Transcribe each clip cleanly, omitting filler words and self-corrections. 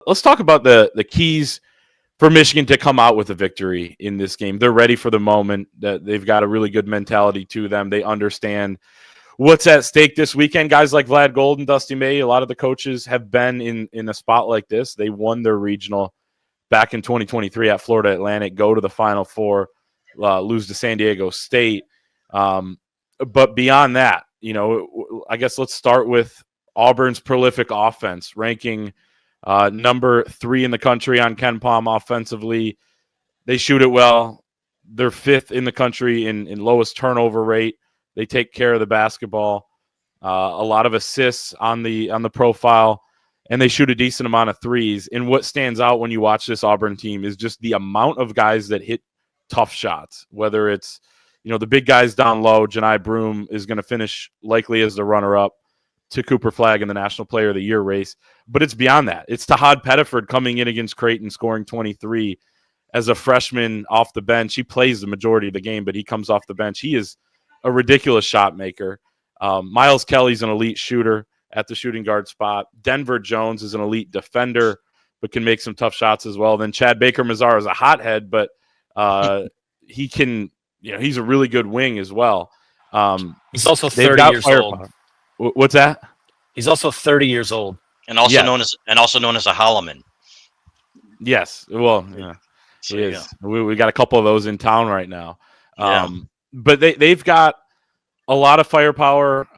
let's talk about the keys for Michigan to come out with a victory in this game. They're ready for the moment. That they've got a really good mentality to them. They understand what's at stake this weekend. Guys like Vlad Gold and Dusty May, a lot of the coaches have been in a spot like this. They won their regional back in 2023 at Florida Atlantic, go to the Final Four, lose to San Diego State. But beyond that, I guess let's start with Auburn's prolific offense, ranking number 3 in the country on Ken Palm offensively. They shoot it well. They're 5th in the country in lowest turnover rate. They take care of the basketball. A lot of assists on the profile, and they shoot a decent amount of threes. And what stands out when you watch this Auburn team is just the amount of guys that hit tough shots, whether it's the big guys down low. Janai Broom is going to finish likely as the runner-up to Cooper Flagg in the National Player of the Year race. But it's beyond that. It's Tahad Pettiford coming in against Creighton, scoring 23 as a freshman off the bench. He plays the majority of the game, but he comes off the bench. He is a ridiculous shot maker. Miles Kelly's an elite shooter at the shooting guard spot. Denver Jones is an elite defender, but can make some tough shots as well. Then Chad Baker-Mazar is a hothead, but he can, he's a really good wing as well. He's also 30 years old. What's that? He's also 30 years old, and also known as a Holloman. Yes, well, yeah, so, he is. We got a couple of those in town right now. Yeah. But they've got a lot of firepower.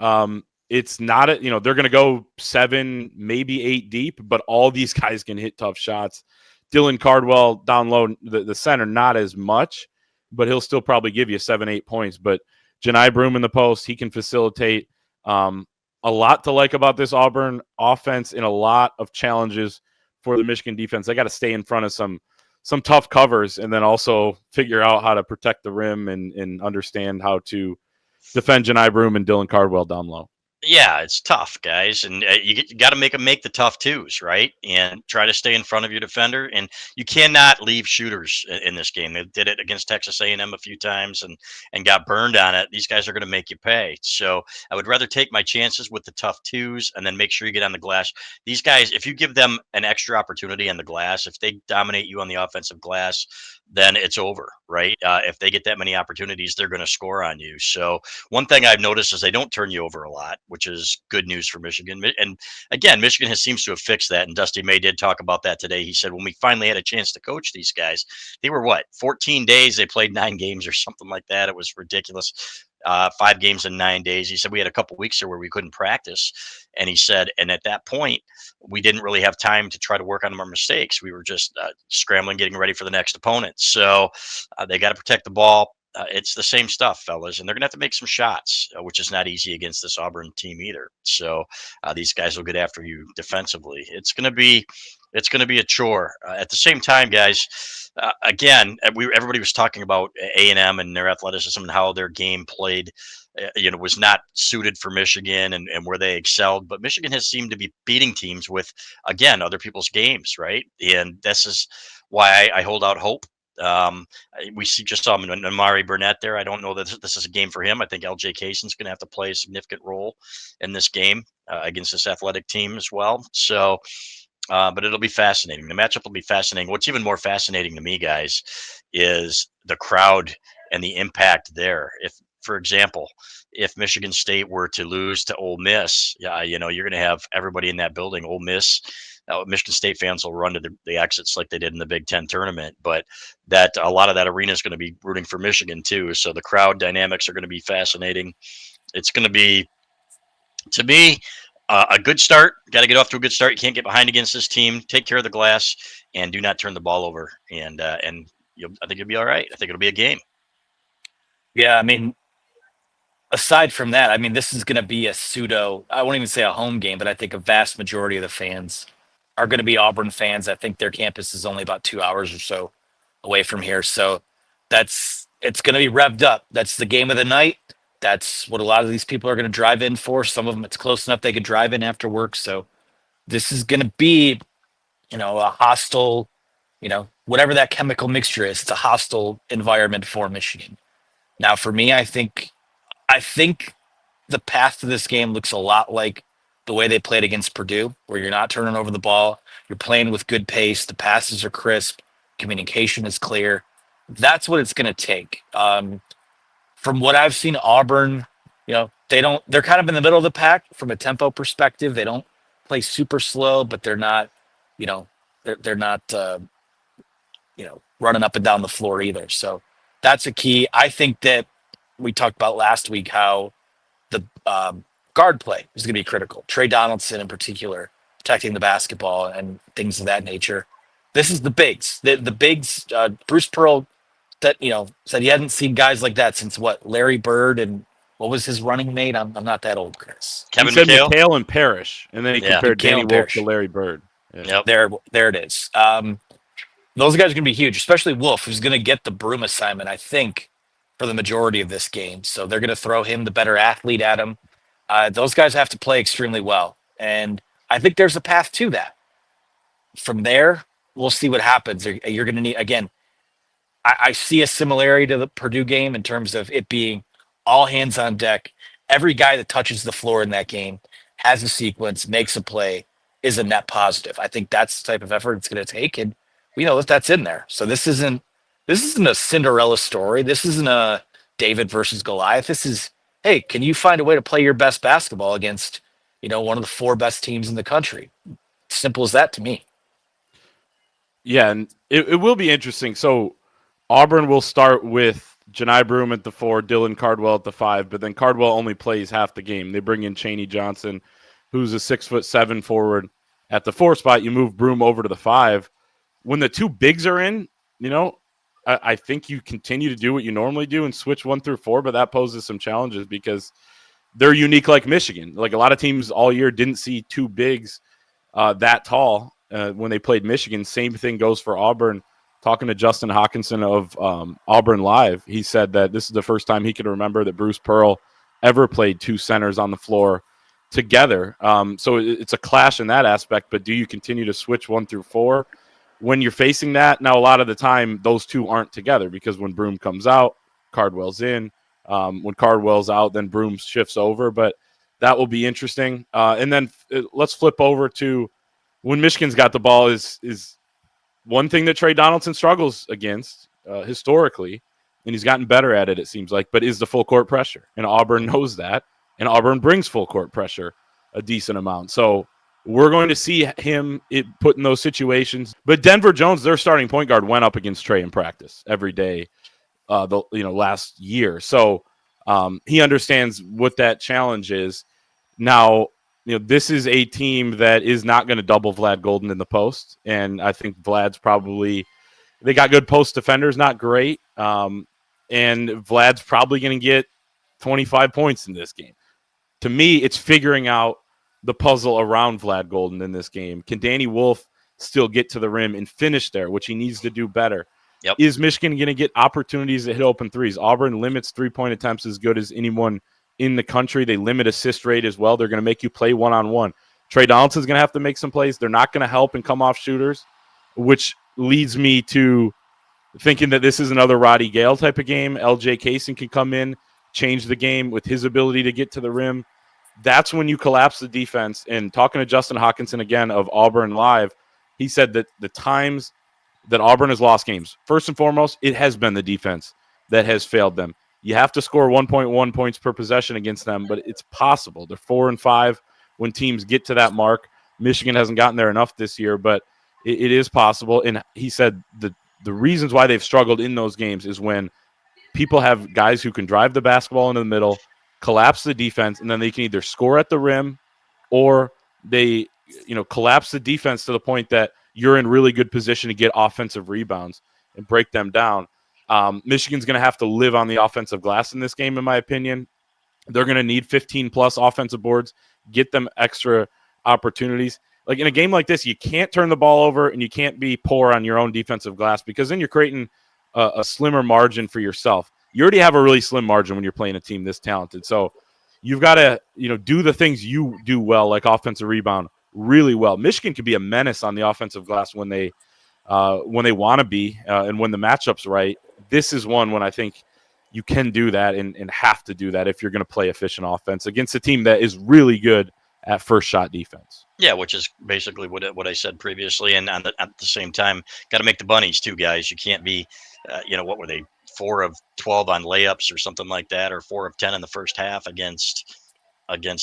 It's not they're going to go 7, maybe 8 deep, but all these guys can hit tough shots. Dylan Cardwell down low, the center, not as much, but he'll still probably give you 7, 8 points. But Janai Broom in the post, he can facilitate. A lot to like about this Auburn offense and a lot of challenges for the Michigan defense. They got to stay in front of some tough covers and then also figure out how to protect the rim and understand how to defend Janai Broom and Dylan Cardwell down low. Yeah, it's tough, guys, and you got to make them make the tough twos, right? And try to stay in front of your defender. And you cannot leave shooters in this game. They did it against Texas A&M a few times and got burned on it. These guys are going to make you pay. So I would rather take my chances with the tough twos and then make sure you get on the glass. These guys, if you give them an extra opportunity on the glass, if they dominate you on the offensive glass, then it's over, right? If they get that many opportunities, they're going to score on you. So one thing I've noticed is they don't turn you over a lot, which is good news for Michigan. And again, Michigan seems to have fixed that. And Dusty May did talk about that today. He said when we finally had a chance to coach these guys, they were 14 days. They played 9 games or something like that. It was ridiculous. 5 games in 9 days. He said we had a couple weeks there where we couldn't practice. And he said, and at that point, we didn't really have time to try to work on our mistakes. We were just scrambling, getting ready for the next opponent. So they got to protect the ball. It's the same stuff, fellas, and they're going to have to make some shots, which is not easy against this Auburn team either. So these guys will get after you defensively. It's going to be a chore. At the same time, guys, again, everybody was talking about A&M and their athleticism and how their game played, was not suited for Michigan and where they excelled. But Michigan has seemed to be beating teams with, again, other people's games, right? And this is why I hold out hope. We just saw Amari Burnett there. I don't know that this is a game for him. I think LJ Kaysen's going to have to play a significant role in this game against this athletic team as well. So, but it'll be fascinating. The matchup will be fascinating. What's even more fascinating to me, guys, is the crowd and the impact there. If, for example, if Michigan State were to lose to Ole Miss, you're going to have everybody in that building. Ole Miss, Michigan State fans will run to the exits like they did in the Big Ten tournament, but that a lot of that arena is going to be rooting for Michigan too. So the crowd dynamics are going to be fascinating. It's going to be, to me, a good start. Got to get off to a good start. You can't get behind against this team. Take care of the glass and do not turn the ball over. And I think you'll be all right. I think it'll be a game. Yeah, I mean, aside from that, I mean, this is going to be a I won't even say a home game, but I think a vast majority of the fans are going to be Auburn fans. I think their campus is only about 2 hours or so away from here. So it's going to be revved up. That's the game of the night. That's what a lot of these people are going to drive in for. Some of them, it's close enough they could drive in after work. So this is going to be, a hostile, whatever that chemical mixture is, it's a hostile environment for Michigan. Now, for me, I think the path to this game looks a lot like the way they played against Purdue, where you're not turning over the ball, You're playing with good pace. The passes are crisp. Communication is clear. That's what it's going to take. From what I've seen, Auburn, they're kind of in the middle of the pack from a tempo perspective. They don't play super slow, but they're not, you know, they're not, running up and down the floor either. So that's a key. I think that we talked about last week how the guard play is going to be critical. Trey Donaldson in particular, protecting the basketball and things of that nature. This is the bigs. The bigs. Bruce Pearl, that said he hadn't seen guys like that since what? Larry Bird, and what was his running mate? I'm not that old, Chris. Kevin he said McHale? McHale and Parrish, and then he compared McHale Danny and Wolf Parrish. to Larry Bird. Yeah. Yep. There it is. Those guys are going to be huge, especially Wolf, who's going to get the broom assignment, I think, for the majority of this game. So they're going to throw him, the better athlete, at him. Those guys have to play extremely well. And I think there's a path to that. From there, we'll see what happens. You're going to need, again, I see a similarity to the Purdue game in terms of it being all hands on deck. Every guy that touches the floor in that game has a sequence, makes a play, is a net positive. I think that's the type of effort it's going to take. And we know that that's in there. So this isn't a Cinderella story. This isn't a David versus Goliath. This is, hey, can you find a way to play your best basketball against, one of the 4 best teams in the country? Simple as that to me. Yeah, and it will be interesting. So Auburn will start with Janai Broome at the 4, Dylan Cardwell at the 5, but then Cardwell only plays half the game. They bring in Chaney Johnson, who's a 6'7" forward at the 4 spot. You move Broome over to the 5. When the 2 bigs are in, I think you continue to do what you normally do and switch 1 through 4, but that poses some challenges because they're unique like Michigan. Like a lot of teams all year didn't see 2 bigs that tall when they played Michigan. Same thing goes for Auburn. Talking to Justin Hawkinson of Auburn Live, he said that this is the first time he could remember that Bruce Pearl ever played 2 centers on the floor together. So it's a clash in that aspect, but do you continue to switch 1 through 4? When you're facing that, now a lot of the time those 2 aren't together because when Broome comes out, Cardwell's in. When Cardwell's out, then Broome shifts over. But that will be interesting. And then let's flip over to when Michigan's got the ball is one thing that Trey Donaldson struggles against historically, and he's gotten better at it, it seems like, but is the full court pressure. And Auburn knows that, and Auburn brings full court pressure a decent amount. So we're going to see him put in those situations. But Denver Jones, their starting point guard, went up against Trey in practice every day last year. So he understands what that challenge is. Now, this is a team that is not going to double Vlad Golden in the post. And I think Vlad's they got good post defenders, not great. And Vlad's probably going to get 25 points in this game. To me, it's figuring out the puzzle around Vlad Golden in this game. Can Danny Wolf still get to the rim and finish there, which he needs to do better? Yep. Is Michigan going to get opportunities to hit open threes? Auburn limits 3-point attempts as good as anyone in the country. They limit assist rate as well. They're going to make you play one-on-one. Trey Donaldson's going to have to make some plays. They're not going to help and come off shooters, which leads me to thinking that this is another Roddy Gale type of game. LJ Kaysen can come in, change the game with his ability to get to the rim. That's when you collapse the defense. And talking to Justin Hawkinson again of Auburn Live, he said that the times that Auburn has lost games, first and foremost, it has been the defense that has failed them. You have to score 1.1 points per possession against them, but it's possible. They're 4-5 when teams get to that mark. Michigan hasn't gotten there enough this year, but it is possible. And he said the reasons why they've struggled in those games is when people have guys who can drive the basketball into the middle, collapse the defense, and then they can either score at the rim or they collapse the defense to the point that you're in really good position to get offensive rebounds and break them down. Michigan's going to have to live on the offensive glass in this game, in my opinion. They're going to need 15-plus offensive boards, get them extra opportunities. Like in a game like this, you can't turn the ball over and you can't be poor on your own defensive glass because then you're creating a slimmer margin for yourself. You already have a really slim margin when you're playing a team this talented. So you've got to, do the things you do well, like offensive rebound, really well. Michigan could be a menace on the offensive glass when they want to be and when the matchup's right. This is one when I think you can do that and have to do that if you're going to play efficient offense against a team that is really good at first shot defense. Yeah, which is basically what I said previously, and at the same time, got to make the bunnies too, guys. You can't be, what were they, 4 of 12 on layups or something like that, or 4 of 10 in the first half against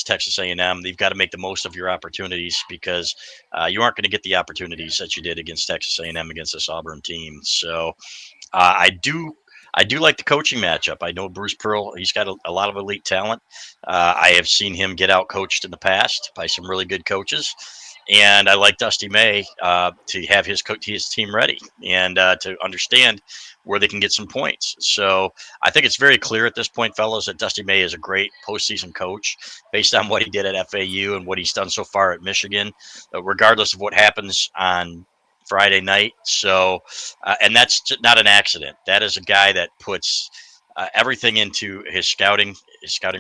Texas A&M. You've got to make the most of your opportunities because you aren't going to get the opportunities that you did against Texas A&M against this Auburn team. So I do like the coaching matchup. I know Bruce Pearl, he's got a lot of elite talent. I have seen him get out coached in the past by some really good coaches. And I like Dusty May to have his team ready and to understand where they can get some points. So I think it's very clear at this point, fellas, that Dusty May is a great postseason coach based on what he did at FAU and what he's done so far at Michigan, regardless of what happens on Friday night. So, and that's not an accident. That is a guy that puts everything into his scouting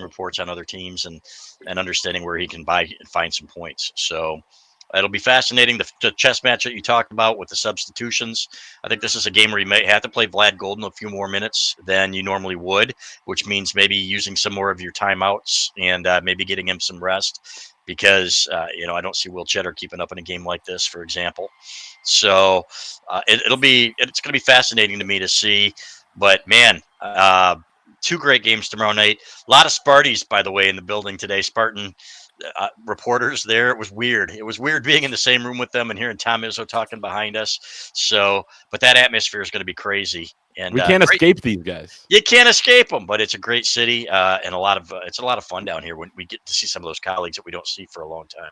reports on other teams and understanding where he can find some points. So it'll be fascinating. The chess match that you talked about with the substitutions. I think this is a game where you may have to play Vlad Golden a few more minutes than you normally would, which means maybe using some more of your timeouts and maybe getting him some rest because, I don't see Will Cheddar keeping up in a game like this, for example. So it's going to be fascinating to me to see. But man, 2 great games tomorrow night. A lot of Sparties, by the way, in the building today. Spartan reporters there. It was weird. It was weird being in the same room with them and hearing Tom Izzo talking behind us. So, but that atmosphere is going to be crazy. And we can't escape these guys. You can't escape them, but it's a great city and it's a lot of fun down here when we get to see some of those colleagues that we don't see for a long time.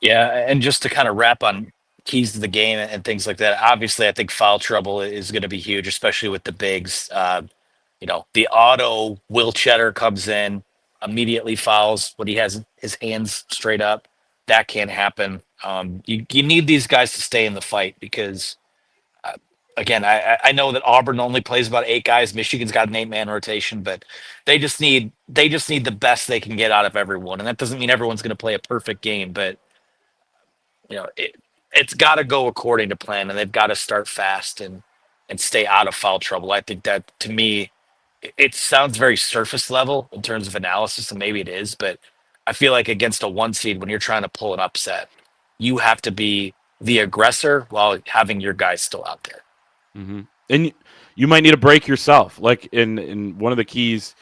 Yeah, and just to kind of wrap on keys to the game and things like that. Obviously, I think foul trouble is going to be huge, especially with the bigs. The auto Will Cheddar comes in, immediately fouls when he has his hands straight up. That can't happen. You need these guys to stay in the fight because, again, I know that Auburn only plays about 8 guys. Michigan's got an 8-man rotation, but they just need the best they can get out of everyone, and that doesn't mean everyone's going to play a perfect game, but it's got to go according to plan, and they've got to start fast and stay out of foul trouble. I think that, to me, it sounds very surface level in terms of analysis, and maybe it is, but I feel like against a 1 seed, when you're trying to pull an upset, you have to be the aggressor while having your guys still out there. Mm-hmm. And you might need a break yourself. Like in one of the keys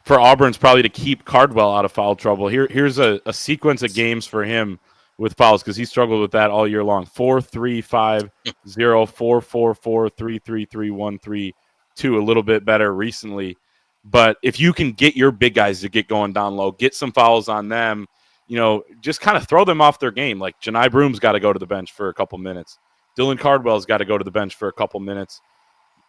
for Auburn's probably to keep Cardwell out of foul trouble. Here's a sequence of games for him with fouls because he struggled with that all year long. 4-3-5-0, 4-4-4, 3-3-3, 1-3-2, a little bit better recently. But if you can get your big guys to get going down low, get some fouls on them, just kind of throw them off their game. Like Janai Broom's got to go to the bench for a couple minutes. Dylan Cardwell's got to go to the bench for a couple minutes.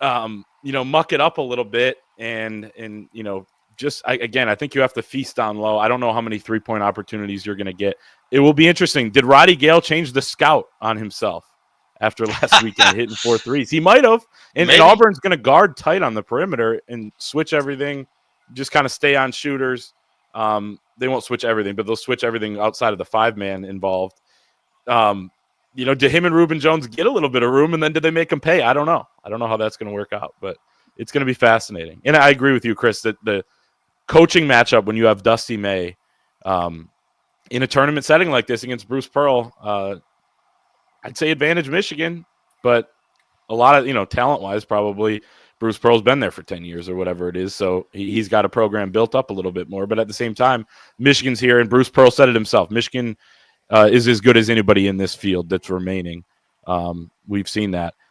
Muck it up a little bit and I think you have to feast down low. I don't know how many 3-point opportunities you're going to get. It will be interesting. Did Roddy Gale change the scout on himself after last weekend hitting 4 threes? He might have. And Auburn's going to guard tight on the perimeter and switch everything, just kind of stay on shooters. They won't switch everything, but they'll switch everything outside of the 5-man involved. Did him and Reuben Jones get a little bit of room, and then did they make him pay? I don't know. I don't know how that's going to work out, but it's going to be fascinating. And I agree with you, Chris, that the coaching matchup when you have Dusty May in a tournament setting like this against Bruce Pearl, I'd say advantage Michigan, but a lot of, talent-wise, probably Bruce Pearl's been there for 10 years or whatever it is, so he's got a program built up a little bit more. But at the same time, Michigan's here, and Bruce Pearl said it himself. Michigan is as good as anybody in this field that's remaining. We've seen that.